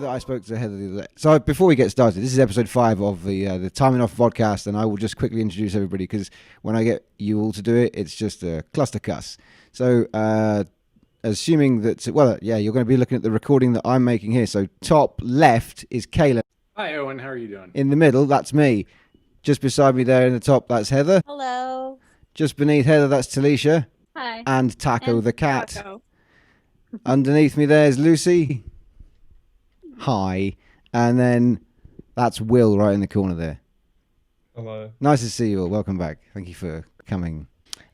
that I spoke to Heather the other day. So before we get started, this is episode 5 of the Time Enough Vodcast, and I will just quickly introduce everybody because when I get you all to do it, it's just a cluster cuss. So assuming that, you're going to be looking at the recording that I'm making here. So top left is Kalan. Hi, Owen. How are you doing? In the middle, that's me. Just beside me there in the top, that's Heather. Hello. Just beneath Heather, that's Talicia. Hi. And Taco And the cat. Taco. Underneath me there is Lucy. Hi. And then that's Will right in the corner there. Hello. Nice to see you all. Welcome back. Thank you for coming.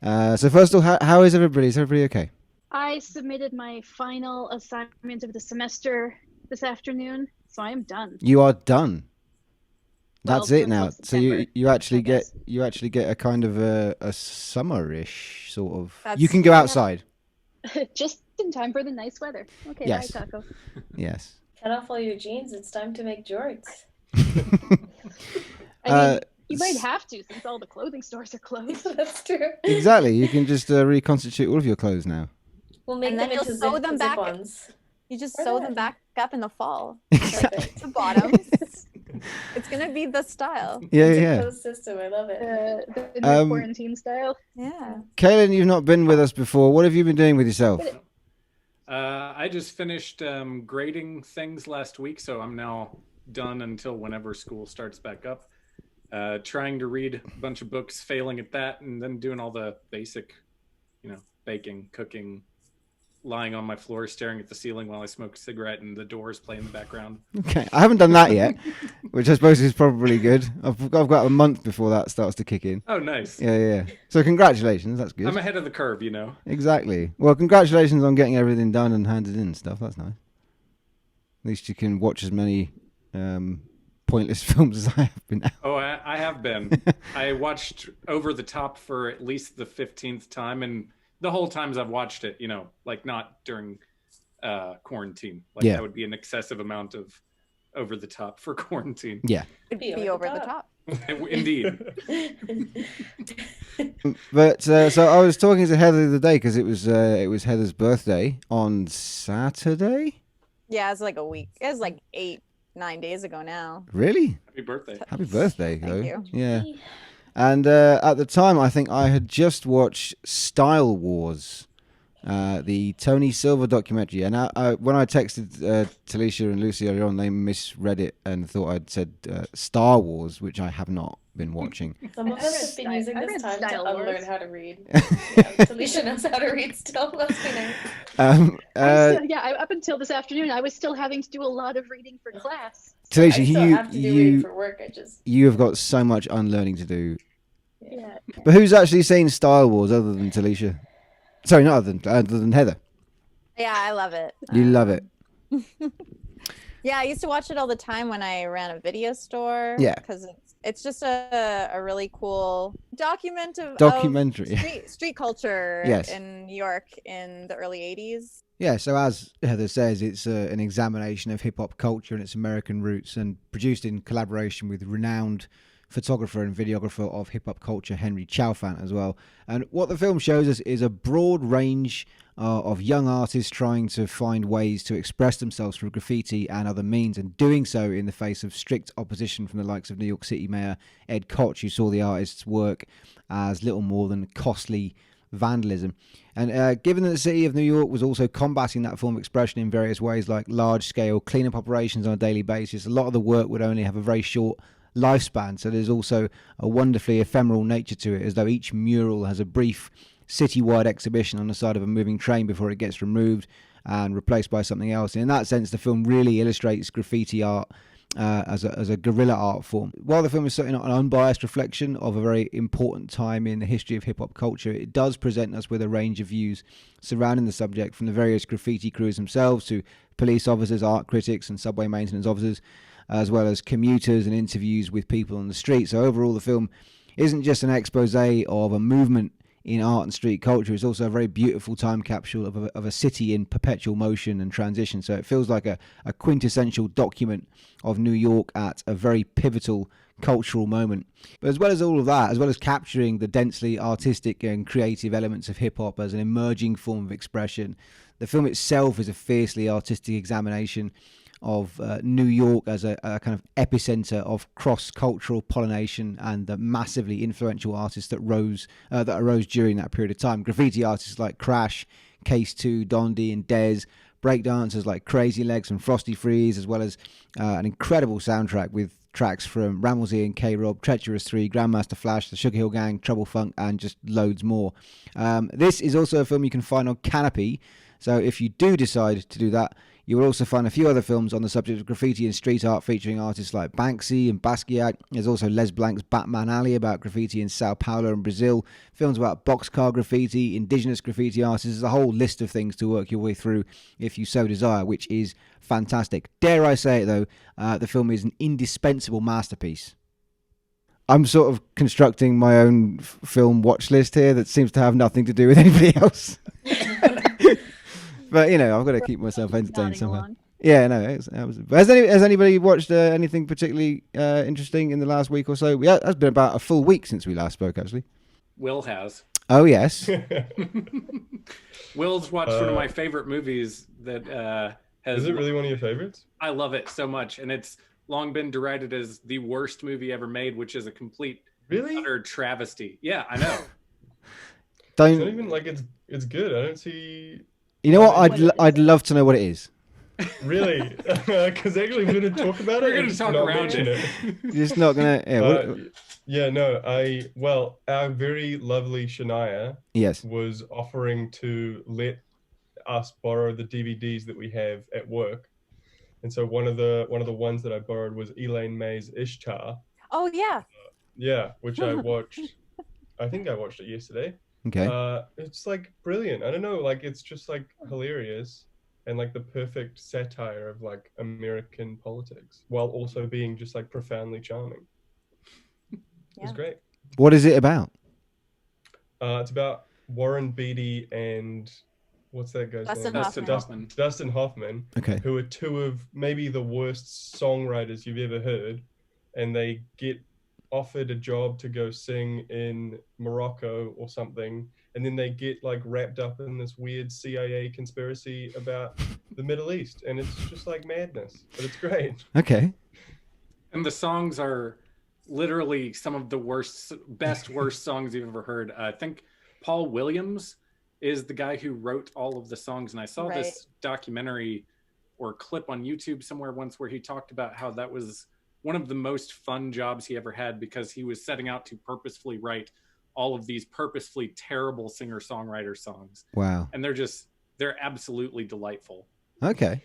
So first of all, how is everybody? Is everybody okay? I submitted my final assignment of the semester this afternoon, so I am done. You are done. That's Well, it now. until So September, you actually I get a kind of a summerish sort of. That's- You can go outside. Just in time for the nice weather. Okay, Yes. bye, Taco. Yes. Cut off all your jeans. It's time to make jorts. I mean, you might have to since all the clothing stores are closed. That's true. Exactly. You can just reconstitute all of your clothes now. We'll make And them then into you'll sew them back. zip-ons. You just Or sew that. them back up in the fall. Exactly. The bottoms. It's gonna be the style. Yeah, It's a yeah. closed system. I love it. The new quarantine style. Yeah. Kaylin, you've not been with us before. What have you been doing with yourself? I just finished grading things last week, so I'm now done until whenever school starts back up. Trying to read a bunch of books, failing at that, and then doing all the basic, baking, cooking, lying on my floor, staring at the ceiling while I smoke a cigarette and the doors play in the background. Okay, I haven't done that yet, which I suppose is probably good. I've got a month before that starts to kick in. Oh, nice. Yeah. So congratulations, that's good. I'm ahead of the curve, Exactly. Well, congratulations on getting everything done and handed in and stuff. That's nice. At least you can watch as many pointless films as I have been now. Oh, I have been. I watched Over the Top for at least the 15th time, and the whole times I've watched it, not during quarantine. That would be an excessive amount of Over the Top for quarantine. Yeah. It'd be over the top. Indeed. But so I was talking to Heather the other day because it was Heather's birthday on Saturday. Yeah, it's like a week. It's like 8-9 days ago now. Really? Happy birthday. Happy birthday, Thank though. you. Yeah. And at the time, I think I had just watched Style Wars, the Tony Silver documentary. And when I texted Talicia and Lucy earlier on, they misread it and thought I'd said Star Wars, which I have not been watching. Some of us have been using I this read time to Style unlearn Wars. how to read. Talicia knows how to read still. Must be nice. Up until this afternoon, I was still having to do a lot of reading for class. Talicia, I still have to do reading for work. you have got so much unlearning to do. Yeah. But who's actually seen Style Wars other than Talicia? Sorry, not other than Heather. Yeah, I love it. You love it. Yeah, I used to watch it all the time when I ran a video store. Yeah. Because it's just a really cool documentary. Street culture Yes. in New York in the early 80s. Yeah, so as Heather says, it's an examination of hip-hop culture and its American roots, and produced in collaboration with renowned photographer and videographer of hip-hop culture, Henry Chalfant, as well. And what the film shows us is a broad range of young artists trying to find ways to express themselves through graffiti and other means, and doing so in the face of strict opposition from the likes of New York City Mayor Ed Koch, who saw the artists' work as little more than costly vandalism. And given that the city of New York was also combating that form of expression in various ways, like large-scale cleanup operations on a daily basis, a lot of the work would only have a very short lifespan. So there's also a wonderfully ephemeral nature to it, as though each mural has a brief citywide exhibition on the side of a moving train before it gets removed and replaced by something else. And in that sense, the film really illustrates graffiti art as a guerrilla art form. While the film is certainly not an unbiased reflection of a very important time in the history of hip-hop culture, it does present us with a range of views surrounding the subject, from the various graffiti crews themselves to police officers, art critics and subway maintenance officers, as well as commuters and interviews with people on the street. So overall, the film isn't just an expose of a movement in art and street culture. It's also a very beautiful time capsule of a city in perpetual motion and transition. So it feels like a quintessential document of New York at a very pivotal cultural moment. But as well as all of that, as well as capturing the densely artistic and creative elements of hip-hop as an emerging form of expression, the film itself is a fiercely artistic examination of New York as a kind of epicenter of cross-cultural pollination and the massively influential artists that arose during that period of time. Graffiti artists like Crash, Case 2, Dondi, and Dez. Breakdancers like Crazy Legs and Frosty Freeze, as well as an incredible soundtrack with tracks from Rammelsy and K-Rob, Treacherous 3, Grandmaster Flash, The Sugar Hill Gang, Trouble Funk, and just loads more. This is also a film you can find on Kanopy, so if you do decide to do that, you will also find a few other films on the subject of graffiti and street art featuring artists like Banksy and Basquiat. There's also Les Blanc's Batman Alley about graffiti in Sao Paulo and Brazil, films about boxcar graffiti, indigenous graffiti artists. There's a whole list of things to work your way through if you so desire, which is fantastic. Dare I say it, though, the film is an indispensable masterpiece. I'm sort of constructing my own film watch list here that seems to have nothing to do with anybody else. But, I've got to keep myself entertained somehow. Along. Yeah, no. Has anybody watched anything particularly interesting in the last week or so? Yeah, it's been about a full week since we last spoke, actually. Will has. Oh, yes. Will's watched one of my favorite movies that has... Is it really one of your favorites? I love it so much, and it's long been derided as the worst movie ever made, which is a complete utter travesty. Yeah, I know. It's not even like it's good. I don't see... You know what? I'd love to know what it is. Really? Because actually we're going to talk about it. We're going to talk around it. You're just not going to... Our very lovely Shania was offering to let us borrow the DVDs that we have at work. And so one of the ones that I borrowed was Elaine May's Ishtar. Oh, yeah. Which I watched. I think I watched it yesterday. Okay. It's like brilliant. I don't know, like it's just like hilarious and like the perfect satire of like American politics while also being just like profoundly charming. Yeah. It's great. What is it about? It's about Warren Beatty and what's that guy's name? Dustin Hoffman. Okay. Who are two of maybe the worst songwriters you've ever heard, and they get offered a job to go sing in Morocco or something, and then they get like wrapped up in this weird CIA conspiracy about the Middle East, and it's just like madness, but it's great. Okay. And the songs are literally some of the worst songs you've ever heard. I think Paul Williams is the guy who wrote all of the songs, and I saw this documentary or clip on YouTube somewhere once where he talked about how that was one of the most fun jobs he ever had because he was setting out to purposefully write all of these purposefully terrible singer-songwriter songs. Wow. And they're absolutely delightful. Okay.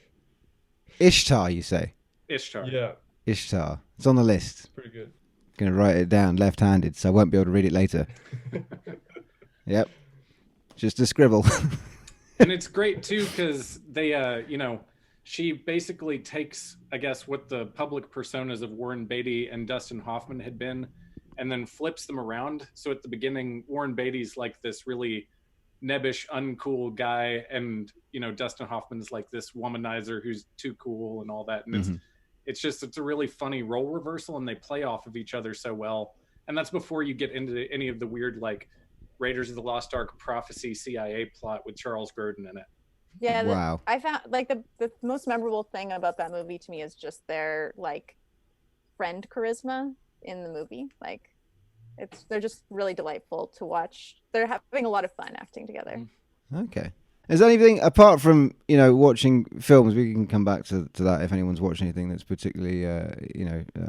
Ishtar, you say? Ishtar. Yeah. Ishtar. It's on the list. It's pretty good. Going to write it down left-handed, so I won't be able to read it later. Yep. Just a scribble. And it's great, too, because they, she basically takes, I guess, what the public personas of Warren Beatty and Dustin Hoffman had been, and then flips them around. So at the beginning, Warren Beatty's like this really nebbish, uncool guy, and Dustin Hoffman's like this womanizer who's too cool and all that. And it's a really funny role reversal, and they play off of each other so well. And that's before you get into any of the weird like Raiders of the Lost Ark prophecy CIA plot with Charles Grodin in it. Yeah, wow. I found like the most memorable thing about that movie to me is just their like friend charisma in the movie. Like they're just really delightful to watch. They're having a lot of fun acting together. Okay. Is there anything apart from watching films? We can come back to that if anyone's watched anything that's particularly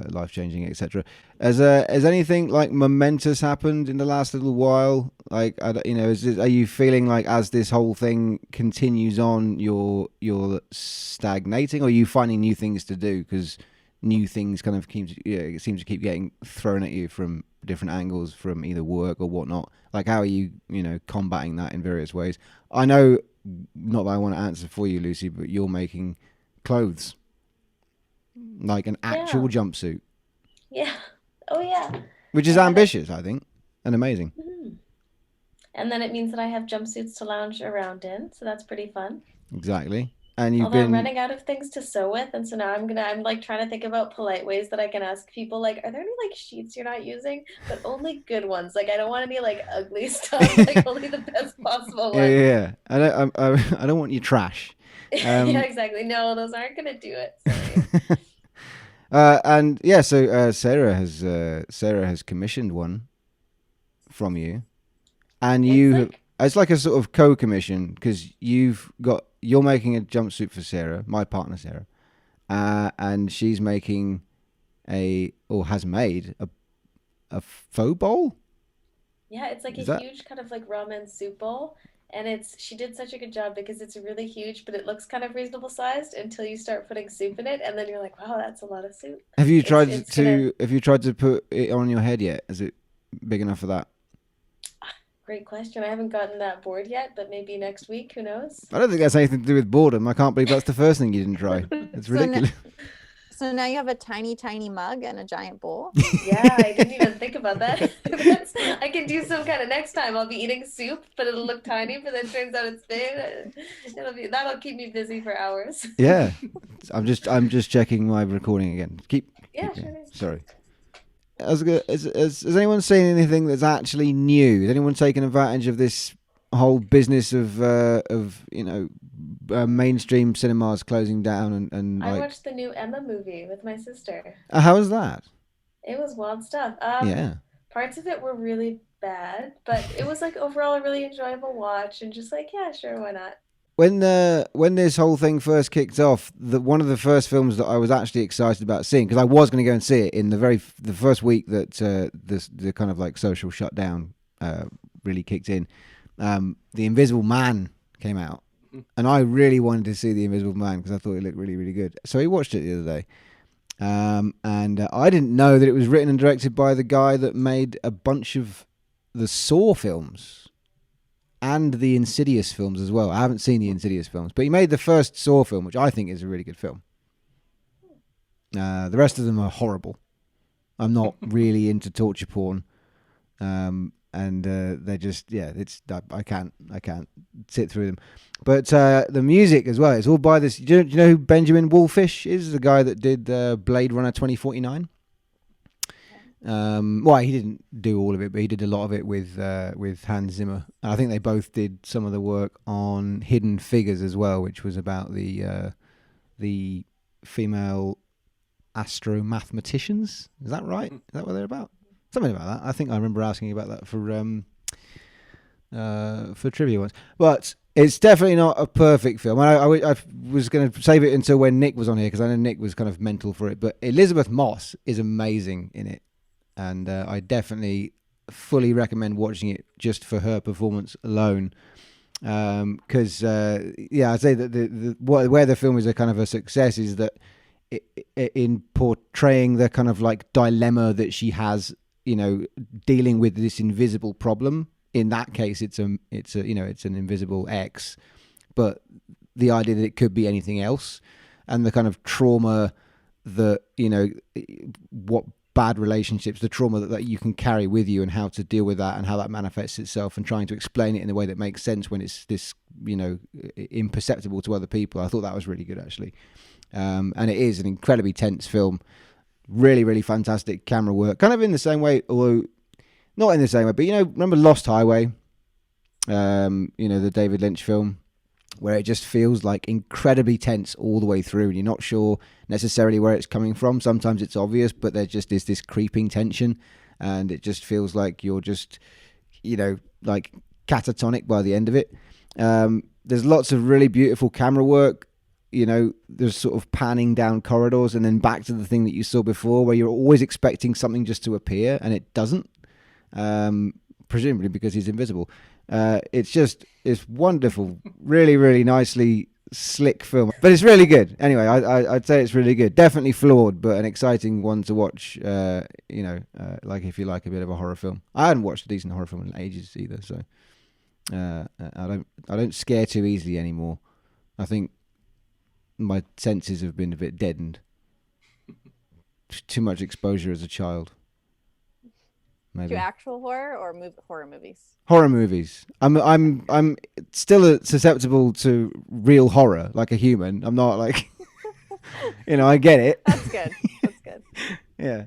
life changing, etc. Has anything like momentous happened in the last little while? Like are you feeling like as this whole thing continues on, you're stagnating, or are you finding new things to do because new things kind of seem to keep getting thrown at you from different angles from either work or whatnot? Like how are you combating that in various ways? I know, not that I want to answer for you, Lucy, but you're making clothes, like an actual jumpsuit. Yeah. Oh yeah. Which is ambitious, I think, and amazing. Mm-hmm. And then it means that I have jumpsuits to lounge around in, so that's pretty fun. Exactly. And I'm running out of things to sew with, and so now I'm like trying to think about polite ways that I can ask people, like, are there any like sheets you're not using? But only good ones. Like I don't want any like ugly stuff. Like only the best possible ones. Yeah. I don't want your trash. Yeah, exactly. No, those aren't gonna do it. Sorry. And yeah, so Sarah has commissioned one from you, and it's like a sort of co-commission because you're making a jumpsuit for Sarah, my partner Sarah, and she's making has made a faux bowl. Yeah, it's like huge kind of like ramen soup bowl. And she did such a good job because it's really huge, but it looks kind of reasonable sized until you start putting soup in it, and then you're like, wow, that's a lot of soup. Have you tried to put it on your head yet? Is it big enough for that? Great question. I haven't gotten that bored yet, but maybe next week. Who knows? I don't think that's anything to do with boredom. I can't believe that's the first thing you didn't try. It's ridiculous. So now you have a tiny, tiny mug and a giant bowl. Yeah, I didn't even think about that. I can do some kind of next time. I'll be eating soup, but it'll look tiny. But then it turns out it's big. That'll keep me busy for hours. Yeah, I'm just checking my recording again. Keep sure. Sorry. Has anyone seen anything that's actually new? Has anyone taken advantage of this whole business of mainstream cinemas closing down and I watched the new Emma movie with my sister. How was that? It was wild stuff. Yeah. Parts of it were really bad, but it was like overall a really enjoyable watch, and just like, yeah, sure, why not? When this whole thing first kicked off, one of the first films that I was actually excited about seeing, because I was going to go and see it in the first week that the kind of like social shutdown really kicked in. The Invisible Man came out, and I really wanted to see The Invisible Man because I thought it looked really, really good. So I watched it the other day, and I didn't know that it was written and directed by the guy that made a bunch of the Saw films and the Insidious films as well. I haven't seen the Insidious films, but he made the first Saw film, which I think is a really good film. The rest of them are horrible. I'm not really into torture porn. And they're just I can't sit through them, but the music as well, it's all by this. Do you know who Benjamin Wallfisch is? The guy that did Blade Runner 2049. Well, he didn't do all of it, but he did a lot of it with Hans Zimmer. And I think they both did some of the work on Hidden Figures as well, which was about the female astromathematicians. Is that right? Is that what they're about? Something about that. I think I remember asking you about that for trivia once. But it's definitely not a perfect film. I was going to save it until when Nick was on here, because I know Nick was kind of mental for it. But Elizabeth Moss is amazing in it. And I definitely fully recommend watching it just for her performance alone. Because, I'd say that where the film is a kind of a success is that in portraying the kind of like dilemma that she has, dealing with this invisible problem. In that case, it's an invisible X, but the idea that it could be anything else, and the kind of trauma that what bad relationships, the trauma that you can carry with you, and how to deal with that, and how that manifests itself, and trying to explain it in a way that makes sense when it's this imperceptible to other people. I thought that was really good, actually. And it is an incredibly tense film. Really, really fantastic camera work. Kind of in the same way, although not in the same way, but remember Lost Highway? The David Lynch film, where it just feels like incredibly tense all the way through, and you're not sure necessarily where it's coming from. Sometimes it's obvious, but there just is this creeping tension, and it just feels like you're just, like catatonic by the end of it. There's lots of really beautiful camera work. There's sort of panning down corridors and then back to the thing that you saw before, where you're always expecting something just to appear and it doesn't, presumably because he's invisible. It's wonderful, really, really nicely slick film, but it's really good. Anyway, I'd say it's really good. Definitely flawed, but an exciting one to watch. Like if you like a bit of a horror film. I hadn't watched a decent horror film in ages either, so I don't scare too easily anymore. I think my senses have been a bit deadened. Too much exposure as a child. Maybe. To actual horror or horror movies? Horror movies. I'm still susceptible to real horror, like a human. I'm not like, I get it. That's good. That's good. Yeah.